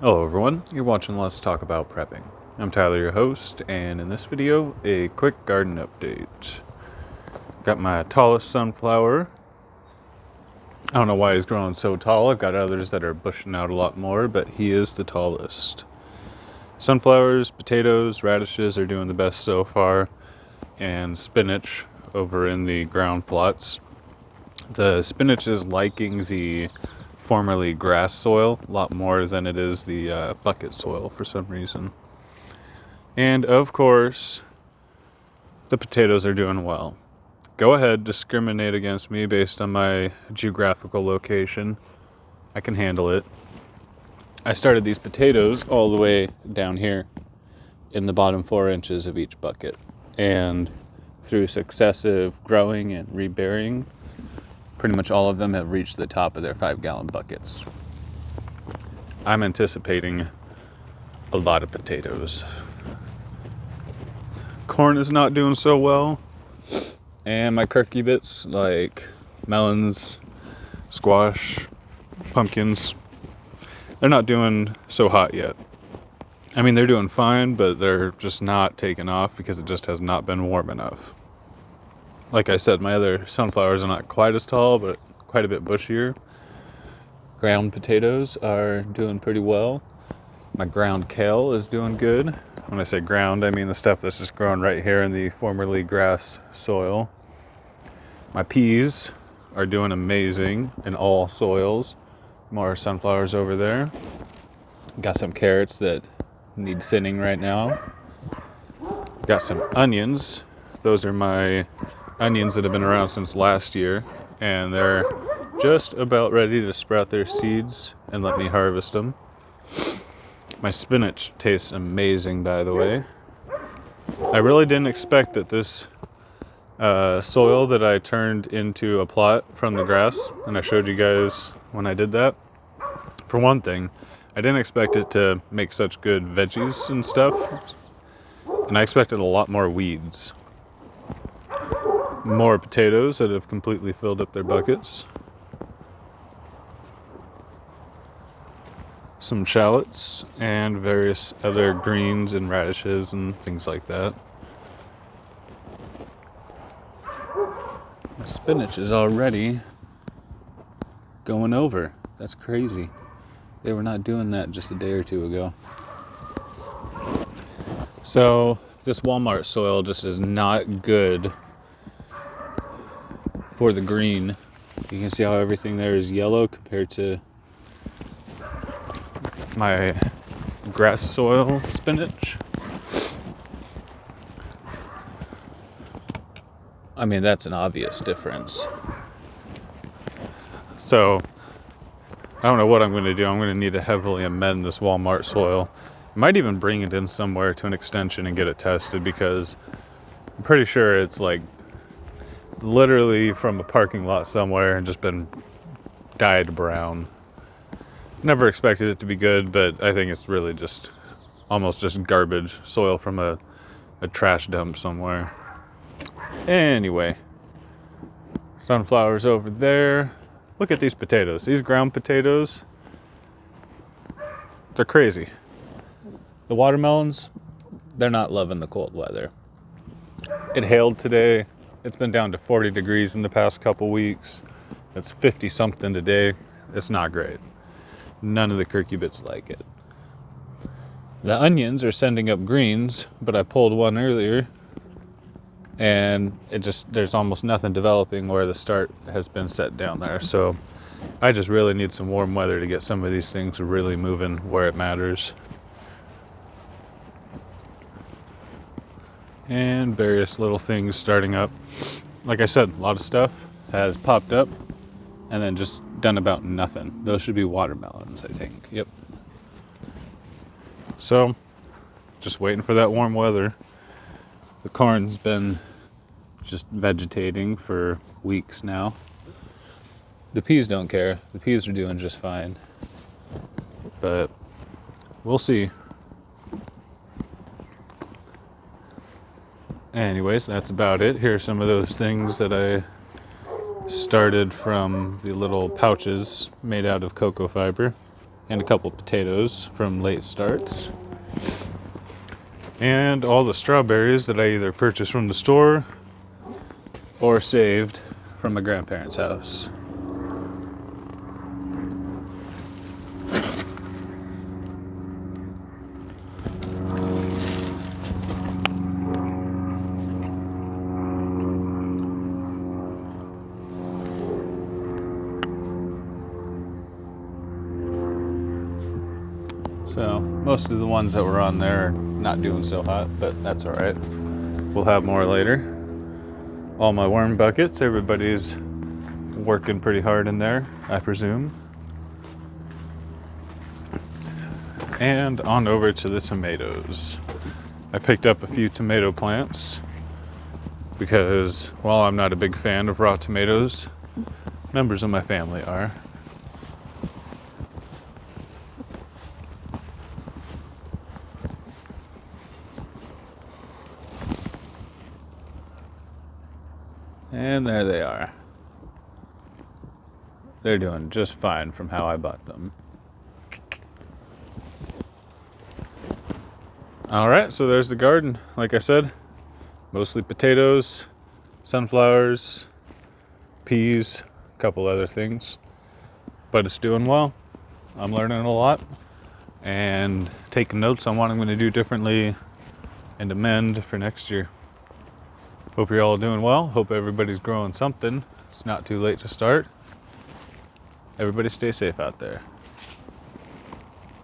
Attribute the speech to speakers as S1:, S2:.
S1: Hello everyone, you're watching Let's Talk About Prepping. I'm Tyler, your host, and in this video, a quick garden update. Got my tallest sunflower. I don't know why he's growing so tall. I've got others that are bushing out a lot more, but he is the tallest. Sunflowers, potatoes, radishes are doing the best so far, and spinach over in the ground plots. The spinach is liking the formerly grass soil a lot more than it is the bucket soil for some reason. And of course, the potatoes are doing well. Go ahead, discriminate against me based on my geographical location. I can handle it. I started these potatoes all the way down here in the bottom 4 inches of each bucket. And through successive growing and reburying, pretty much all of them have reached the top of their 5-gallon buckets. I'm anticipating a lot of potatoes. Corn is not doing so well. And my cucurbits, like melons, squash, pumpkins, they're not doing so hot yet. I mean, they're doing fine, but they're just not taking off because it just has not been warm enough. Like I said, my other sunflowers are not quite as tall, but quite a bit bushier. Ground potatoes are doing pretty well. My ground kale is doing good. When I say ground, I mean the stuff that's just growing right here in the formerly grass soil. My peas are doing amazing in all soils. More sunflowers over there. Got some carrots that need thinning right now. Got some onions. Those are my onions that have been around since last year, and they're just about ready to sprout their seeds and let me harvest them. My spinach tastes amazing, by the way. I really didn't expect that this soil that I turned into a plot from the grass, and I showed you guys when I did that. For one thing, I didn't expect it to make such good veggies and stuff, and I expected a lot more weeds. More potatoes that have completely filled up their buckets. Some shallots and various other greens and radishes and things like that. My spinach is already going over. That's crazy. They were not doing that just a day or two ago. So this Walmart soil just is not good for the green. You can see how everything there is yellow compared to my grass soil spinach. I mean, that's an obvious difference. So I don't know what I'm going to do. I'm going to need to heavily amend this Walmart soil. I might even bring it in somewhere to an extension and get it tested, because I'm pretty sure it's like literally from a parking lot somewhere and just been dyed brown. Never expected it to be good, but I think it's really just almost just garbage soil from a trash dump somewhere. Anyway, sunflowers over there. Look at these potatoes. These ground potatoes, they're crazy. The watermelons, they're not loving the cold weather. It hailed today. It's been down to 40 degrees in the past couple weeks. It's 50 something today. It's not great. None of the cucurbits like it. The onions are sending up greens, but I pulled one earlier, and there's almost nothing developing where the start has been set down there. So I just really need some warm weather to get some of these things really moving where it matters. And various little things starting up. Like I said, a lot of stuff has popped up and then just done about nothing. Those should be watermelons, I think. Yep. So, just waiting for that warm weather. The corn's been just vegetating for weeks now. The peas don't care. The peas are doing just fine. But we'll see. Anyways, that's about it. Here are some of those things that I started from the little pouches made out of cocoa fiber. and a couple potatoes from late starts. And all the strawberries that I either purchased from the store or saved from my grandparents' house. So most of the ones that were on there are not doing so hot, but that's all right. We'll have more later. All my worm buckets, everybody's working pretty hard in there, I presume. And on over to the tomatoes. I picked up a few tomato plants because while I'm not a big fan of raw tomatoes, members of my family are. And there they are. They're doing just fine from how I bought them. Alright, so there's the garden. Like I said, mostly potatoes, sunflowers, peas, a couple other things. But it's doing well. I'm learning a lot and taking notes on what I'm going to do differently and amend for next year. Hope you're all doing well. Hope everybody's growing something. It's not too late to start. Everybody stay safe out there.